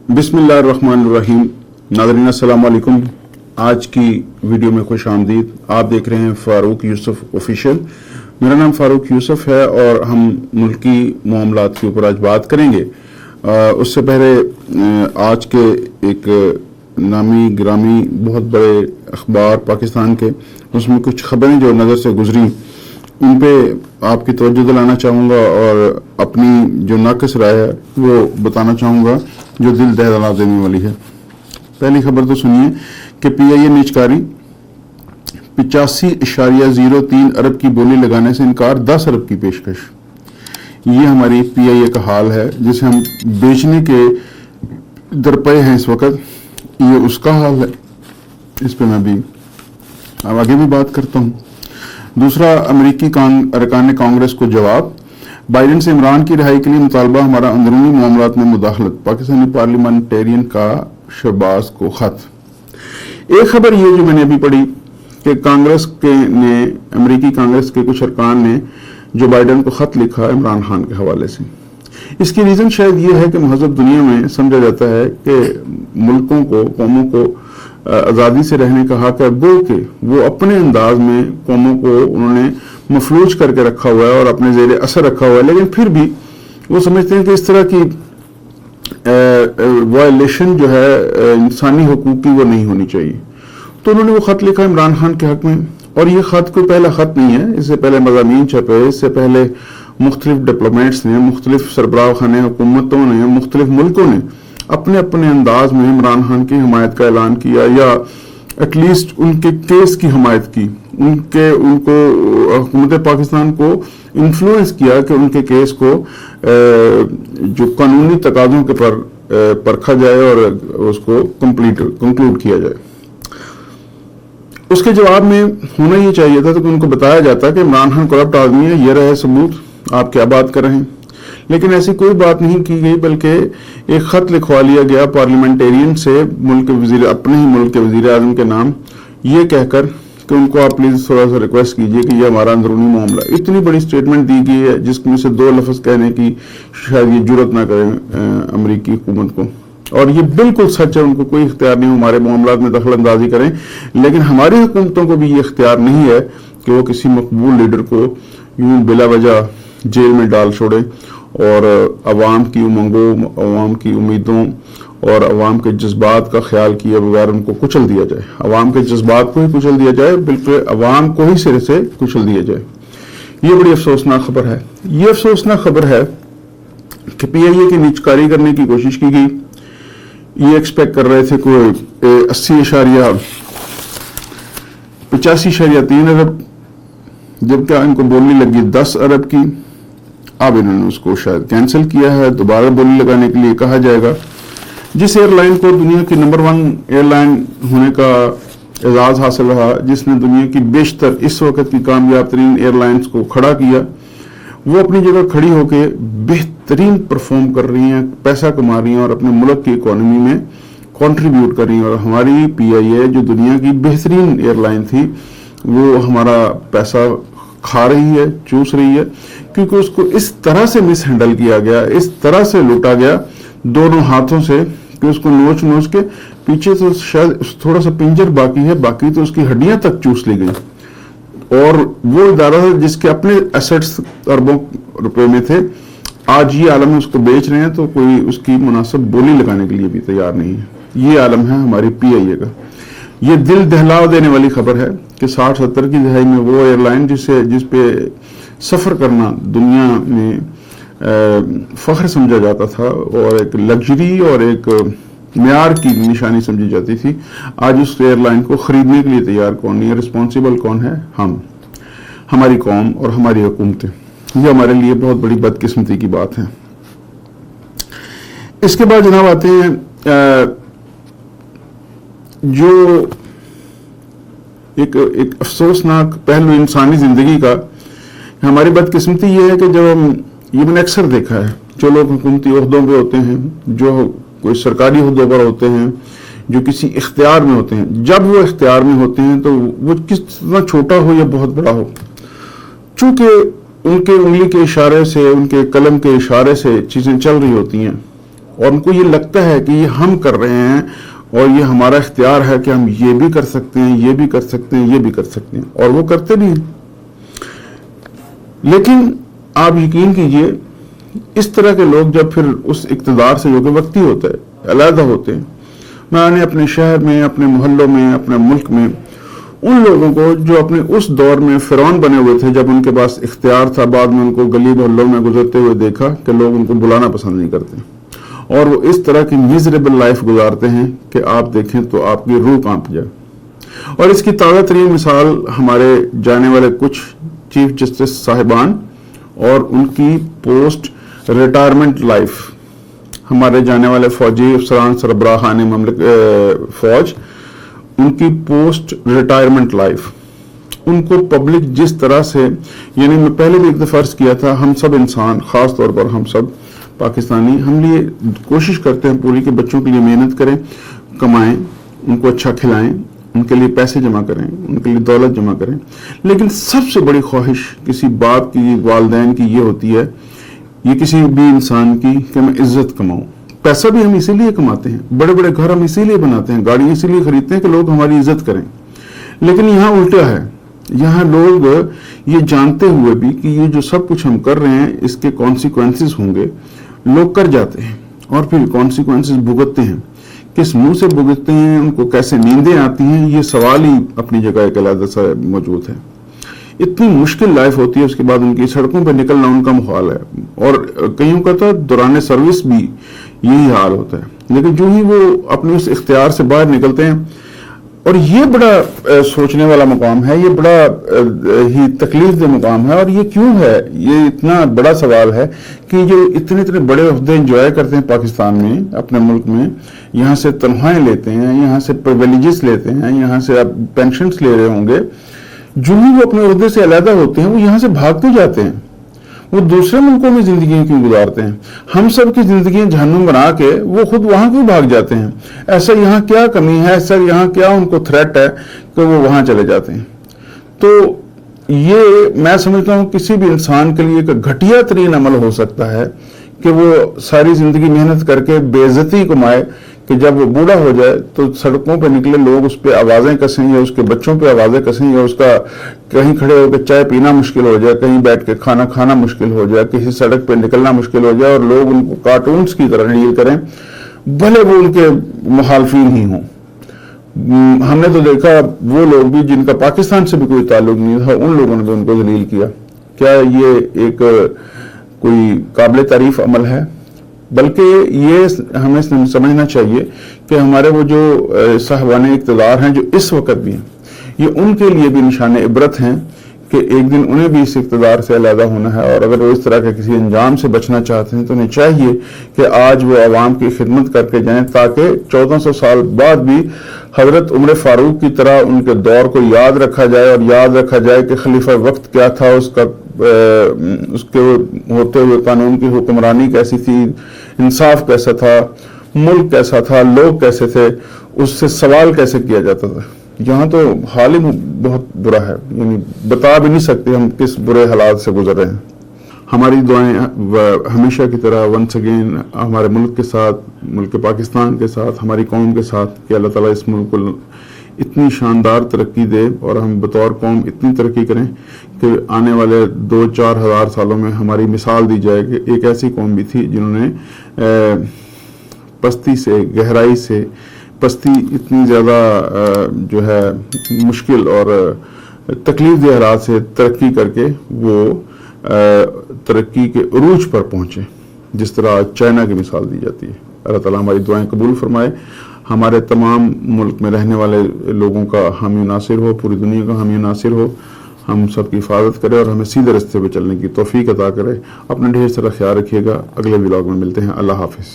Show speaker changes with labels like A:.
A: बिस्मिल्लाहिर्रहमानिर्रहीम। नाज़रीन अस्सलाम वालेकुम। आज की वीडियो में खुश आमदीद। आप देख रहे हैं फारूक यूसुफ ऑफिशियल। मेरा नाम फारूक यूसुफ है और हम मुल्की मामलात के ऊपर आज बात करेंगे। उससे पहले आज के एक नामी ग्रामी बहुत बड़े अखबार पाकिस्तान के, उसमें कुछ खबरें जो नज़र से गुजरी उन पे आपकी तवज्जो दिलाना चाहूँगा और अपनी जो नाक़िस राय है वो बताना चाहूँगा जो दिल दहला देने वाली है। पहली खबर तो सुनिए कि PIA निजकारी 85.03 अरब की बोली लगाने से इनकार, 10 अरब की पेशकश। ये हमारी PIA का हाल है जिसे हम बेचने के दरपे हैं इस वक्त। ये उसका हाल है, इस पे मैं भी आगे भी बात करता हूँ। दूसरा, अमेरिकी अरकान कांग्रेस को जवाब, बाइडेन से इमरान की रिहाई के लिए मुतालबा, हमारा अंदरूनी मामलात में मुदाखलत, पाकिस्तानी पार्लियामेंटेरियन का शहबाज को खत। एक खबर ये जो मैंने अभी पढ़ी कि अमेरिकी कांग्रेस के कुछ अरकान ने जो बाइडेन को खत लिखा इमरान खान के हवाले से। इसकी रीजन शायद ये है कि महज़ब दुनिया में समझा जाता है कि मुल्कों को, कौमों को आज़ादी से रहने का हक है, गो के वो अपने अंदाज में कौमों को उन्होंने मफलूज करके रखा हुआ है और अपने ज़ेरे असर रखा हुआ है, लेकिन फिर भी वो समझते हैं कि इस तरह की वायलेशन जो है इंसानी हुकूक की वो नहीं होनी चाहिए। तो उन्होंने वो ख़त लिखा इमरान खान के हक में। और ये ख़त कोई पहला ख़त नहीं है, इससे पहले मज़ामीन छपे, इससे पहले मुख्तलिफ डिप्लोमेट्स ने, मुख्तलिफ सरबराह खाने हुकूमतों ने, मुख्तलिफ मुल्कों ने अपने अपने अंदाज में इमरान खान की हमायत का ऐलान किया या एटलीस्ट उनके केस की हमायत की, उनको हुकूमत पाकिस्तान को इन्फ्लुएंस किया कि उनके केस को जो कानूनी तकाज़ों के पर परखा जाए और उसको कंक्लूड किया जाए। उसके जवाब में होना ये चाहिए था कि उनको बताया जाता कि इमरान खान करप्ट आदमी है, ये रहे सबूत, आप क्या बात कर रहे हैं। लेकिन ऐसी कोई बात नहीं की गई, बल्कि एक खत लिखवा लिया गया पार्लियामेंटेरियन से, अपने ही मुल्क के वजीर आज़म के नाम, ये कहकर कि उनको आप प्लीज थोड़ा सा रिक्वेस्ट कीजिए कि ये हमारा अंदरूनी मामला। इतनी बड़ी स्टेटमेंट दी गई है जिसमें से 2 लफ्ज़ कहने की शायद ये जुर्रत ना करें अमेरिकी हुकूमत को, और ये बिल्कुल सच है, उनको कोई इख्तियार नहीं हमारे मामलात में दखल अंदाजी करें। लेकिन हमारी हुकूमतों को भी ये इख्तियार नहीं है कि वो किसी मकबूल लीडर को यूं बिला वजह जेल में डाल छोड़े और अवाम की उमंगों, अवाम की उम्मीदों और अवाम के जज्बात का ख्याल किए बगैर उनको कुचल दिया जाए। अवाम के जज्बात को ही कुचल दिया जाए, बिल्कुल अवाम को ही सिरे से कुचल दिया जाए। ये बड़ी अफसोसनाक खबर है। ये अफसोसनाक खबर है कि PIA की निजकारी करने की कोशिश की गई। ये एक्सपेक्ट कर रहे थे कोई 85.3 अरब, जबकि इनको बोली लगी 10 अरब की। अब इन्होंने उसको शायद कैंसिल किया है, दोबारा बोली लगाने के लिए कहा जाएगा। जिस एयरलाइन को दुनिया की नंबर 1 एयरलाइन होने का एजाज हासिल रहा, जिसने दुनिया की बेशतर इस वक्त की कामयाब तरीन एयरलाइंस को खड़ा किया, वो अपनी जगह खड़ी होकर बेहतरीन परफॉर्म कर रही हैं, पैसा कमा रही हैं और अपने मुल्क की इकोनॉमी में कंट्रीब्यूट कर रही हैं। और हमारी PIA जो दुनिया की बेहतरीन एयरलाइन थी, वो हमारा पैसा खा रही है, चूस रही है, क्योंकि उसको इस तरह से मिस हैंडल किया गया, इस तरह से लूटा गया दोनों हाथों से कि उसको नोच नोच के पीछे तो शायद थोड़ा सा पिंजर बाकी है, बाकी तो उसकी हड्डियां तक चूस ली गई। और वो इदारा है जिसके अपने एसेट्स अरबों रुपए में थे, आज ये आलम है उसको बेच रहे हैं तो कोई उसकी मुनासिब बोली लगाने के लिए भी तैयार नहीं है। ये आलम है हमारी PIA का। ये दिल दहला देने वाली खबर है कि 60-70 की दहाई में वो एयरलाइन जिस पे सफ़र करना दुनिया में फख्र समझा जाता था और एक लग्जरी और एक मेयार की निशानी समझी जाती थी, आज उस एयरलाइन को खरीदने के लिए तैयार कौन नहीं है। रिस्पॉन्सिबल कौन है? हम, हमारी कौम और हमारी हुकूमतें। ये हमारे लिए बहुत बड़ी बदकिस्मती की बात है। इसके बाद जनाब आते हैं जो एक अफसोसनाक पहलू इंसानी जिंदगी का। हमारी बदकिस्मती ये है कि जब ये मैंने अक्सर देखा है, जो लोग हुकूमती ओहदों पे होते हैं, जो कोई सरकारी ओहदों पर होते हैं, जो किसी इख्तियार में होते हैं, जब वो इख्तियार में होते हैं तो वो कितना छोटा हो या बहुत बड़ा हो, चूंकि उनके उंगली के इशारे से, उनके कलम के इशारे से चीजें चल रही होती हैं, اور ان کو یہ لگتا ہے کہ یہ ہم کر رہے ہیں اور یہ ہمارا اختیار ہے کہ ہم یہ بھی کر سکتے ہیں، یہ بھی کر سکتے ہیں، یہ بھی کر سکتے ہیں، اور وہ کرتے بھی ہیں۔ لیکن آپ یقین کیجئے اس طرح کے لوگ جب پھر اس اقتدار سے جو کہ وقتی ہوتا ہے علیحدہ ہوتے ہیں، میں نے اپنے شہر میں، اپنے محلوں میں، اپنے ملک میں ان لوگوں کو جو اپنے اس دور میں فرعون بنے ہوئے تھے جب ان کے پاس اختیار تھا، بعد میں ان کو گلی محلوں میں گزرتے ہوئے دیکھا کہ لوگ ان کو بلانا پسند نہیں کرتے اور وہ اس طرح کی میزریبل لائف گزارتے ہیں کہ آپ دیکھیں تو آپ کی روح کانپ جائے۔ اور اس کی تازہ ترین مثال ہمارے جانے والے کچھ چیف جسٹس صاحبان اور ان کی پوسٹ ریٹائرمنٹ لائف، ہمارے جانے والے فوجی افسران سربراہان فوج، ان کی پوسٹ ریٹائرمنٹ لائف، ان کو پبلک جس طرح سے، یعنی میں پہلے بھی ایک دفعہ عرض کیا تھا، ہم سب انسان، خاص طور پر ہم سب پاکستانی، ہم لیے کوشش کرتے ہیں پوری کہ بچوں کے لیے محنت کریں، کمائیں، ان کو اچھا کھلائیں، ان کے لیے پیسے جمع کریں، ان کے لیے دولت جمع کریں، لیکن سب سے بڑی خواہش کسی باپ کی، والدین کی یہ ہوتی ہے، یہ کسی بھی انسان کی، کہ میں عزت کماؤں۔ پیسہ بھی ہم اسی لیے کماتے ہیں، بڑے بڑے گھر ہم اسی لیے بناتے ہیں، گاڑی اسی لیے خریدتے ہیں کہ لوگ ہماری عزت کریں، لیکن یہاں الٹا ہے۔ یہاں لوگ یہ جانتے ہوئے بھی کہ یہ جو سب کچھ ہم کر رہے ہیں اس کے کانسیکوینسز ہوں گے، لوگ کر جاتے ہیں اور پھر کانسیکوینسز بھگتتے ہیں۔ کس منہ سے بھگتتے ہیں، ان کو کیسے نیندیں آتی ہیں، یہ سوال ہی اپنی جگہ ایک علیحدہ سے موجود ہے۔ اتنی مشکل لائف ہوتی ہے، اس کے بعد ان کی سڑکوں پہ نکلنا ان کا محال ہے، اور کئیوں کا تو دوران سروس بھی یہی حال ہوتا ہے۔ لیکن جو ہی وہ اپنے اس اختیار سے باہر نکلتے ہیں، اور یہ بڑا سوچنے والا مقام ہے، یہ بڑا ہی تکلیف دہ مقام ہے، اور یہ کیوں ہے، یہ اتنا بڑا سوال ہے کہ جو اتنے بڑے عہدے انجوائے کرتے ہیں پاکستان میں، اپنے ملک میں، یہاں سے تنخواہیں لیتے ہیں، یہاں سے پرویلیجز لیتے ہیں، یہاں سے آپ پینشنز لے رہے ہوں گے، جو ہی وہ اپنے عہدے سے علیحدہ ہوتے ہیں وہ یہاں سے بھاگتے جاتے ہیں، وہ دوسرے ملکوں میں زندگیاں کیوں گزارتے ہیں؟ ہم سب کی زندگیاں جہنم بنا کے وہ خود وہاں کیوں بھاگ جاتے ہیں؟ ایسا یہاں کیا کمی ہے، ایسا یہاں کیا ان کو تھریٹ ہے کہ وہ وہاں چلے جاتے ہیں؟ تو یہ میں سمجھتا ہوں کسی بھی انسان کے لیے ایک گھٹیا ترین عمل ہو سکتا ہے کہ وہ ساری زندگی محنت کر کے بے عزتی کمائے کہ جب وہ بوڑھا ہو جائے تو سڑکوں پہ نکلے لوگ اس پہ آوازیں کسیں، یا اس کے بچوں پہ آوازیں کسیں، یا اس کا کہیں کھڑے ہو کے چائے پینا مشکل ہو جائے، کہیں بیٹھ کے کھانا کھانا مشکل ہو جائے، کسی سڑک پہ نکلنا مشکل ہو جائے، اور لوگ ان کو کارٹونز کی طرح ڈیل کریں، بھلے وہ ان کے مخالفین ہی ہوں۔ ہم نے تو دیکھا وہ لوگ بھی جن کا پاکستان سے بھی کوئی تعلق نہیں تھا، ان لوگوں نے بھی ان کو ذلیل کیا۔ کیا یہ ایک کوئی قابل تعریف عمل ہے؟ بلکہ یہ ہمیں سمجھنا چاہیے کہ ہمارے وہ جو صاحبان اقتدار ہیں جو اس وقت بھی ہیں، یہ ان کے لیے بھی نشان عبرت ہیں کہ ایک دن انہیں بھی اس اقتدار سے علیحدہ ہونا ہے، اور اگر وہ اس طرح کے کسی انجام سے بچنا چاہتے ہیں تو انہیں چاہیے کہ آج وہ عوام کی خدمت کر کے جائیں، تاکہ 1400 سال بعد بھی حضرت عمر فاروق کی طرح ان کے دور کو یاد رکھا جائے، اور یاد رکھا جائے کہ خلیفہ وقت کیا تھا، اس کے ہوتے ہوئے قانون کی حکمرانی کیسی تھی، انصاف کیسا تھا، ملک کیسا تھا، لوگ کیسے تھے، اس سے سوال کیسے کیا جاتا تھا۔ یہاں تو حال ہی بہت برا ہے، یعنی بتا بھی نہیں سکتے ہم کس برے حالات سے گزر رہے ہیں۔ ہماری دعائیں ہمیشہ کی طرح ونس اگین ہمارے ملک کے ساتھ، ملک پاکستان کے ساتھ، ہماری قوم کے ساتھ، کہ اللہ تعالیٰ اس ملک کو اتنی شاندار ترقی دے اور ہم بطور قوم اتنی ترقی کریں کہ آنے والے 2-4 ہزار سالوں میں ہماری مثال دی جائے کہ ایک ایسی قوم بھی تھی جنہوں نے پستی سے، گہرائی سے، پستی اتنی زیادہ جو ہے مشکل اور تکلیف دہ حالات سے ترقی کر کے وہ ترقی کے عروج پر پہنچے، جس طرح چائنا کی مثال دی جاتی ہے۔ اللہ تعالیٰ ہماری دعائیں قبول فرمائے، ہمارے تمام ملک میں رہنے والے لوگوں کا حامی و ناصر ہو، پوری دنیا کا حامی و ناصر ہو، ہم سب کی حفاظت کرے اور ہمیں سیدھے راستے پہ چلنے کی توفیق عطا کرے۔ اپنا ڈھیر سارا خیال رکھیے گا، اگلے ولاگ میں ملتے ہیں، اللہ حافظ۔